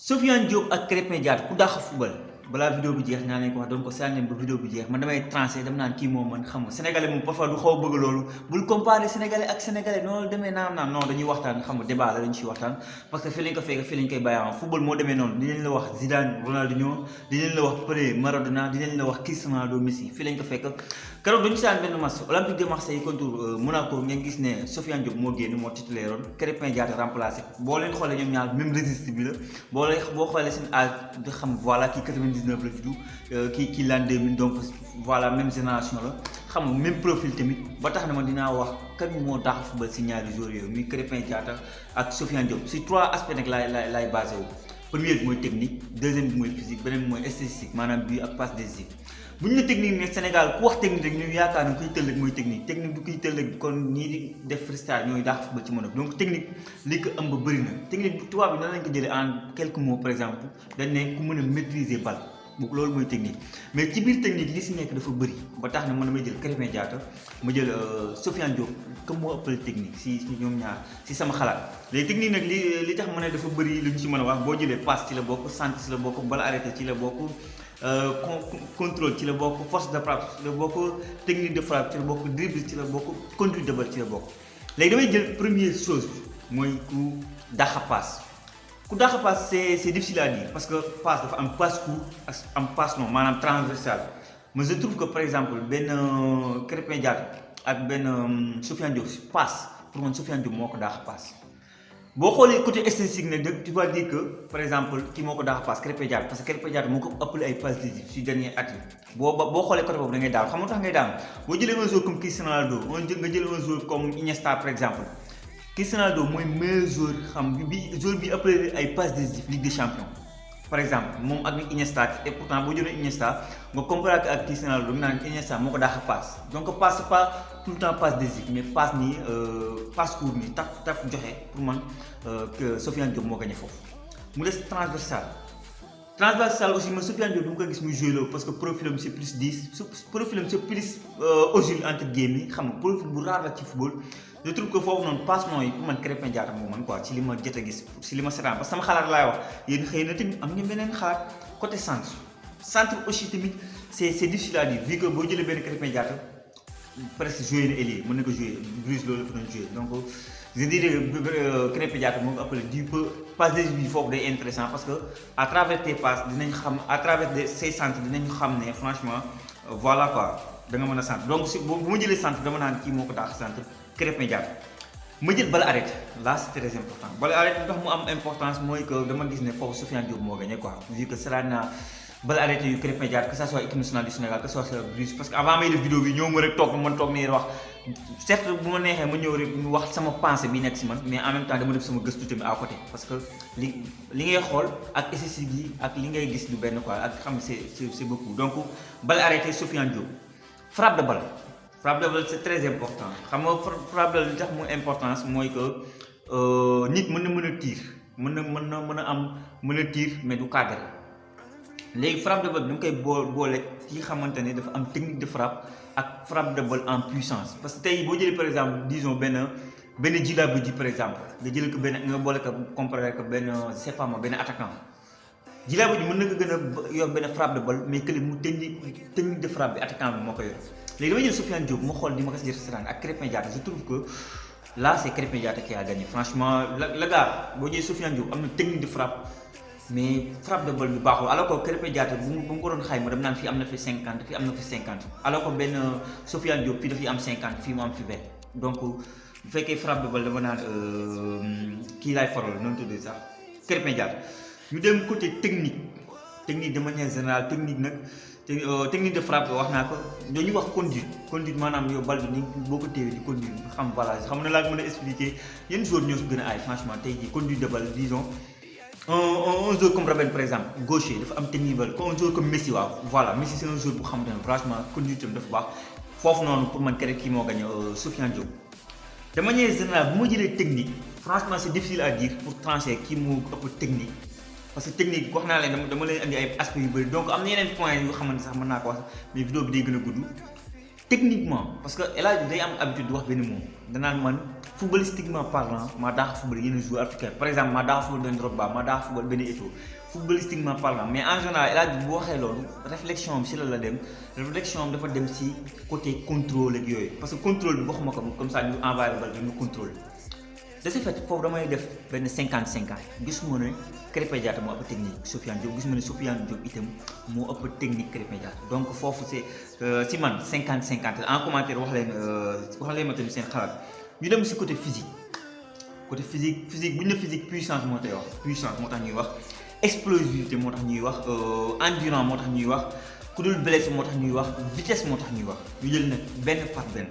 Sofiane Diop ak Krépin Diatta ku dàq football balaa vidéo bi jeex naa leen ko wax doon ko seetaan leen ba vidéo bi jeex man damay tranché dama naan kii moom man xam nga sénégalais moom parfois du xaw a bëgg loolu bul comparer sénégalais ak sénégalais noonu demee naam non dañuy waxtaan xam nga débat la dañu ciy waxtaan parce que fii lañ ko fekk fii lañ koy bàyyi am football moo demee noonu dinañ la wax Zidane Ronaldinho dinañ la wax Pelé Maradona dinañ la wax Cristiano Ronaldo Messi fii lañ ko fekk keroog dañu seetaan benn match Olympique de Marseille contre Monaco ngeen gis ne Sofiane Diop moo génn moo titulaire woon Krépin Diatta remplacé boo leen xoolee ñoom ñaar même registre bi la boo xoolee seen âge nga xam voilà kii 99 la juddu kii l'an 2000 donc voilà même génération la xam nga même profil tamit ba tax na ma dinaa wax kan moo dàq football si ñaari joueurs yooyu muy Krépin Diatta ak Sofiane Diop si trois aspects nag laay basé wu. Premier bi mooy technique deuxième bi mooy physique beneen bi mooy statistique maanaam but ak passe décisive bu ñu ne technique ne Sénégal ku wax technique rek ñu yaakaar ne kuy tëllëg mooy technique du kuy tëllëg kon ñii di def freestyle ñooy dàq football ci mën a donc technique li ko ëmb bëri na technique tubaab bi nan lañ ko jëlee en quelques mots par exemple dañ ne ku mën a maîtriser balle loolu mooy technique mais ci biir technique li si nekk dafa bëri ba tax na man damay jël Krépin Diatta ma jël Sofiane Diop comme moo ëppale technique si ñoom ñaar si sama xalaat léegi technique nag li tax ma ne dafa bëri lu ñu si mën a wax boo jëlee passe ci la bokk centre ci la bokk balle arrêté ci la bokk contrôle ci la bokk force de frappe ci la bokk technique de frappe ci la bokk dribble ci la bokk conduite de balle ci la bokk léegi damay jël première chose mooy ku dàq passe ku dàq passe c'est difficile à dire parce que passe dafa am passe court ak am passe long maanaam transversal mais je trouve que par exemple benn Krépin Diatta ak benn Sofiane Diop passe pour man Sofiane Diop moo ko dàq passe boo xoolee côté statistique nag tu vas dire que par exemple kii moo ko dàq passe Krépin Diatta parce que Krépin Diatta moo ko ëppale ay passes décisives si dernier at yi boo xoolee côté boobu da ngay daal xam nga tax ngay daal boo jëlee un joueur comme Cristiano Ronaldo nga jël un joueur comme Iniesta par exemple Cristiano Ronaldo mooy meilleur joueur xam joueur bi ëppale ay passes décisives Ligue des Champions par exemple moom ak Iniesta et pourtant boo jëlee Iniesta nga comparé ak Cristiano Ronaldo nga naan Iniesta moo ko dàq passe donc passe c'est pas tout le temps passe décisive mais passe nii passe court nii taf joxe pour man que Sofiane Diop moo gagné foofu mu des transversal aussi man Sofiane Diop du ma ko gis muy joué loolu parce que profilam c'est plus 10 profilam c'est plus agile entre guillemets xam nga profil bu rare la ci football je trouve que foofu noonu passe non yi pour man Krépin Diatta moo man quoi ci li ma jot a gis ci li ma seetaan parce que sama xalaat laay wax yéen xëy na tamit am ngeen beneen xalaat côté centre aussi tamit c'est difficile à dire vu que boo jëlee benn Krépin Diatta presque joué na ailier mën na ko joué Bruce loolu dafa doon joué donc je dirais Krépin Diatta moo ko appelé du peu passe décisive bi foofu day intéressant parce que à travers tes passes dinañ xam à travers ces centres dinañ xam ne franchement voilà quoi da nga mën a centre donc si bu ma jëlee centre dama naan kii moo ko daax centre Krépin Diatta ma jël balle arrêté là c'est très important balle arrêté ndax mu am importance mooy que dama gis ne foofu Sofiane Diop moo gagné quoi vu que cela na balle arrêté yu Krépin Diatta que ça soit équipe nationale du Sénégal que ça soit Bruce parce que avant may def vidéo bi ñëw ma rek toog man toog nii wax certes bu ma neexee ma ñëw rek wax sama pensée bi nekk si man mais en même temps dama def sama gëstu tamit à côté parce que li ngay xool ak statistique yi ak li ngay gis du benn quoi ak xam c'est beaucoup donc balle arrêté Sofiane Diop frappe de balle c'est très important xam nga frappe de balle li tax mu importance mooy que nit mën a tiir mën a tiir mais du cadre léegi frappe de balle da nga koy boole ci xamante ne dafa am technique de frappe ak frappe de balle en puissance parce que tey boo jëlee par exemple disons benn Djilabodji par exemple nga jëlee ko benn nga boole ko comparé ko benn c'est pas moi benn attaquant Djilabodji mën na ko gën a yor benn frappe de balle mais que mu technique de frappe bi attaquant bi moo ko yor léegi damay jël Sofiane Diop ma xool di ma ko si restaurant ak Krépin Diatta je trouve que là c'est Krépin Diatta qui a gagné franchement la gars boo jëlee Sofiane Diop am na technique de frappe mais frappe de balle bi baaxul alors que Krépin Diatta bu mu ko doon xayma dem naan fii am na fi 50 fii am na fi 50 alors que benn Sofiane Diop fii dafay am 50 fii mu am fi 20 donc bu fekkee frappe de balle dama naan kii laay faral noonu tuddee sax Krépin Diatta ñu dem côté technique de manière générale technique nag technique de frappe wax naa ko dañuy wax conduite maanaam yow bal bi ni boo ko téewee di conduire nga xam voilà xam na laa mën a expliquer yenn joueurs ñoo si gën a aay franchement tey jii conduite de balle disons un joueur comme Robben par exemple gaucher dafa am technique balle un joueur comme Messi waaw voilà Messi c'est un joueur bu xamante ne franchement conduite am dafa baax foofu noonu pour man kii moo gagné Sofiane Diop de manière générale bu ma jëlee technique franchement c'est difficile à dire pour trancher kii moo ëpp technique parce que technique wax naa leen dama leen andi ay aspects yu bëri donc am na yeneen points yoo xamante sax mën naa ko wax mais vidéo bi day gën a gudd techniquement parce que El Hadj day am habitude di wax benn mot danaan man footballistiquement parlant maa daax football yenn joueurs africains par exemple maa daax football benn Drogba maa daax football benn Eto'o footballistiquement parlant mais en général El Hadj bu waxee loolu réflexion am si la dem réflexion am dafa dem si côté contrôle ak yooyu parce que contrôle bi waxuma ko comme ça ñu envoyé la balle bi ñu contrôle de ce fait foofu damay def benn 50-50 gisuma ne Krépin Diatta moo ëpp technique Sofiane Diop gisuma ne Sofiane Diop itam moo ëpp technique Krépin Diatta donc foofu c'est si man 50-50 en commentaire wax leen ma tamit seen xalaat ñu dem si côté physique bu ñu ne physique puissance moo tax wax puissance moo tax ñuy wax explosivité moo tax ñuy wax endurance moo tax ñuy wax ku dul blessé moo tax ñuy wax vitesse moo tax ñuy wax ñu jël nag benn par benn.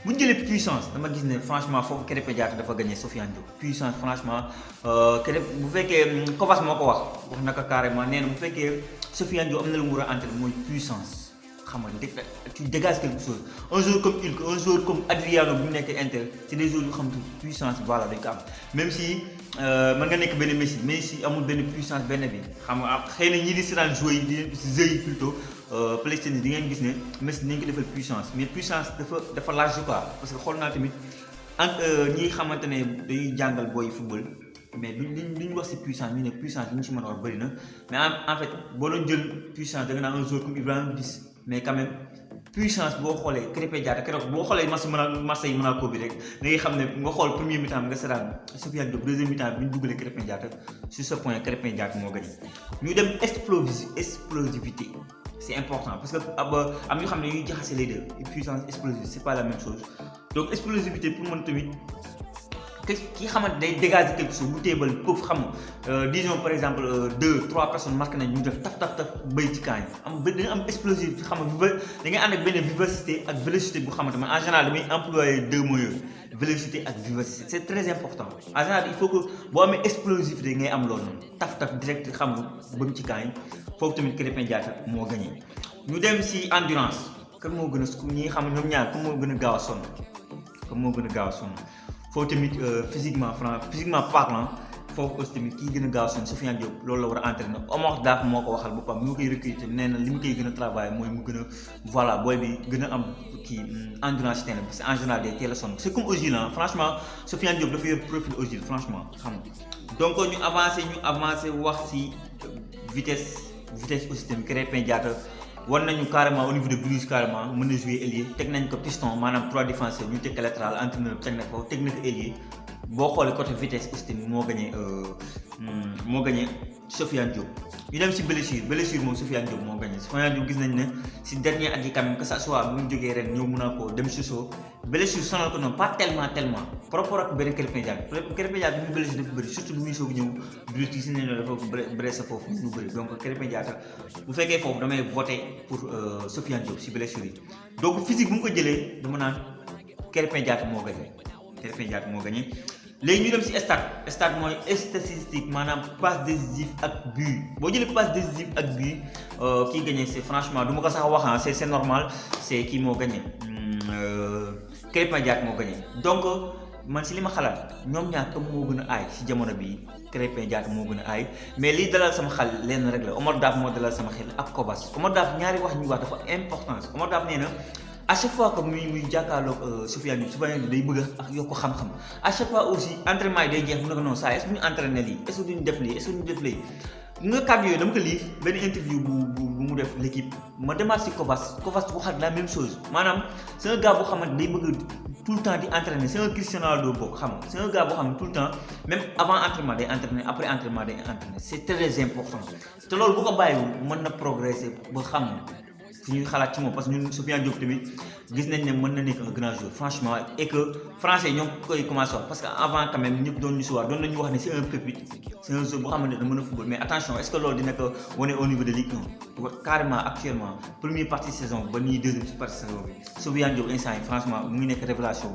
bu ñu jëlee puissance dama gis ne franchement foofu Krépin Diatta dafa gagné Sofiane Diop puissance franchement bu fekkee Kovac moo ko wax na ko carrément nee na bu fekkee Sofiane Diop am na lu mu war a entraîner mooy puissance xam nga tu dégages quelque chose un joueur comme Hulk un joueur comme Adriano bu mu nekk Inter c'est des joueurs yu xam ne puissance voilà dañ ko am même si mën nga nekk benn Messi amul benn puissance benn bi xam nga xëy na ñii di si daan jouer yi di jeu yi plutôt PlayStation di ngeen gis ne Messi dinañ ko defal puissance mais puissance dafa large quoi parce que xool naa tamit ñi xamante ne dañuy jàngal booy football mais duñ wax si puissance ñu ne puissance bi ñu si mën a wax bëri na mais en fait boo doon jël puissance da nga naan un joueur comme Ibrahima Bis mais quand même puissance boo xoolee Krépin Diatta keroog boo xoolee Marseille Monaco bi rek da ngay xam ne nga xool premier mi-temps nga seetaan Sofiane Diop deuxième mi-temps bi ñu dugalee Krépin Diatta sur ce point Krépin Diatta moo gagné ñu dem explosivité c'est important parce que am ñoo xam ne ñuy jaxase les deux puissance explosive c'est pas la même chose donc explosivité pour man tamit ki xamante day dégager quelque chose bu téebal foofu xam disons par exemple 2-3 personnes marqué nañ ñu def taf béy ci kaañ dañu am explosif xam nga da ngay ànd ak benn vivacité ak vélocité bu xamante man en général damay employer deux mots yooyu vélocité ak vivacité c'est très important en général il faut que boo amee explosivité ngay am loolu noonu taf direct xam nga bëm ci kaañ foofu tamit Krépin Diatta moo gagné ñu dem si endurance kan moo gën a ñi nga xam ne ñoom ñaar kan moo gën a gaaw a sonn foofu tamit physiquement parlant foofu aussi tamit kii gën a gaaw sonn Sofiane Diop loolu la war a entraîner Omar Daf moo ko waxal boppam mi ngi koy recruter nee na li mu koy gën a travailler mooy mu gën a voilà booy bi gën a am kii endurance ci terrain parce que en général day teel a sonn c'est comme Ozil franchement Sofiane Diop dafa yor profil Ozil franchement xam nga donc ñu avancé wax ci vitesse aussi tamit Krépin Diatta war nañu carrément au niveau de Bruges carrément mën na jouer ailier teg nañ ko piston maanaam 3 défenseurs ñu teg latéral entraîneur teg na ko ailier boo xoolee côté vitesse aussi tamit moo gagné Sofiane Diop ñu dem si blessure moom Sofiane Diop moo gagné Sofiane Diop gis nañ ne si dernier at yi quand même que ça soit bu ñu jógee ren ñëw Monaco dem Sochaux blessure sonal ko noonu pas tellement par rapport ak benn Krépin Diatta bi mu blessure dafa bëri surtout bi muy soog ñëw Bruges gis nañ ne dafa blessé foofu lu bëri donc Krépin Diatta bu fekkee foofu damay voter pour Sofiane Diop si blessure yi donc physique bu mu ko jëlee dama naan Krépin Diatta moo gagné léegi ñu dem si stade mooy statistique maanaam passe décisive ak but boo jëlee passe décisive ak but kii gagné c'est franchement du ma ko sax wax c'est normal c'est kii moo gagné Krépin Diatta moo gagné donc man si li ma xalaat ñoom ñaar comme moo gën a aay si jamono bii Krépin Diatta moo gën a aay mais liy dalal sama xel lenn rek la Omar Daf moo dalal sama xel ak Kovac Omar Daf ñaari wax ñu wax dafa importance Omar Daf nee na à chaque fois que muy jàkkaarloog Sofiane Diop day bëgg a yokk xam-xam à chaque fois aussi entraînement yi day jeex mu ne ko non saa est-ce que ñu entraîné lii est-ce que duñu def lii est-ce que duñu def lii nga kàddu yooyu dama ko lire benn interview bu mu def l'équipe ma demaat si Kovac waxaat la même chose maanaam c'est un gars boo xamante day bëgg tout le temps di entraîner c'est un Cristiano Ronaldo bokk xam nga c'est un gars boo xam ne tout le temps même avant entraînement day entraîner après entraînement day entraîner c'est très important te loolu bu ko bàyyiwul mën na progresser ba xam fi ñuy xalaat ci moom parce que ñun Sofiane Diop tamit gis nañ ne mën na nekk un grand joueur franchement et que français ñoo koy commencé wax parce que avant quand même ñëpp doon ñu si wax doon nañu wax ne c'est un pépite c'est un joueur boo xamante ne da mën a football mais attention est-ce que loolu dina ko wane au niveau de Ligue 1 carrément actuellement première partie saison ba nii deuxième partie saison bi Sofiane Diop instant yi franchement mu ngi nekk révélation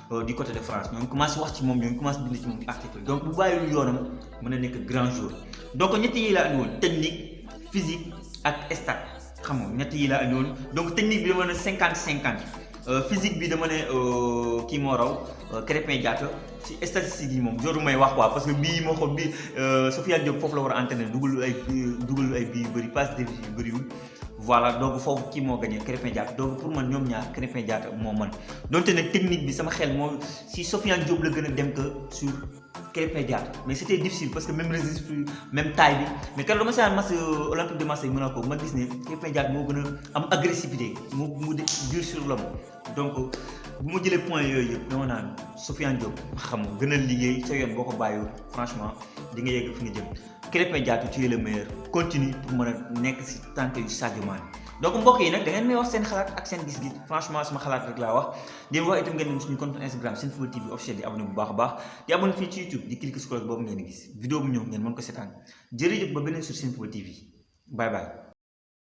bu du côté de France ñoo ngi commencé wax ci moom ñoo ngi commencé bind ci moom article donc bu bàyyiwul yoonam mën na nekk grand joueur donc ñett yi laa andi woon technique physique ak stat xam nga ñett yi laa andi woon donc technique bi dama ne 50-50 physique bi dama ne kii moo raw Krépin Diatta ci statistique yi moom jotu may wax quoi parce que bii moo xool bii Sofiane Diop foofu la war a entraîner dugal ay bii yu bëri passe décisive yu bëriwul voilà donc foofu kii moo gagné Krépin Diatta donc pour man ñoom ñaar Krépin Diatta moo man donte nag technique bi sama xel moo si Sofiane Diop la gën a dem que sur Krépin Diatta mais c'était difficile parce que même registre même taille bi mais keroog dama seetaan match Olympique de Marseille Monaco ma gis ne Krépin Diatta moo gën a am agressivité mu dur sur l'homme donc bu ma jëlee point yooyu yëpp dama naan Sofiane Diop xam nga gën a liggéey sa yoon boo ko bàyyiwul franchement di nga yegg fi nga jëm Krépin Diatta tu es le meilleur continue pour mën a nekk si tànk yu Sadio Mané donc mbokk yi nag da ngeen may wax seen xalaat ak seen gis-gis franchement sama xalaat rek laa wax di wax itam ngeen dem suñu compte Instagram Senfootball TV officiel di abonné bu baax a baax di abonné fii ci YouTube di cliquer si cloche boobu ngeen di gis vidéo bu ñëw ngeen mën ko seetaan jërëjëf ba beneen sur Senfootball TV bye bye.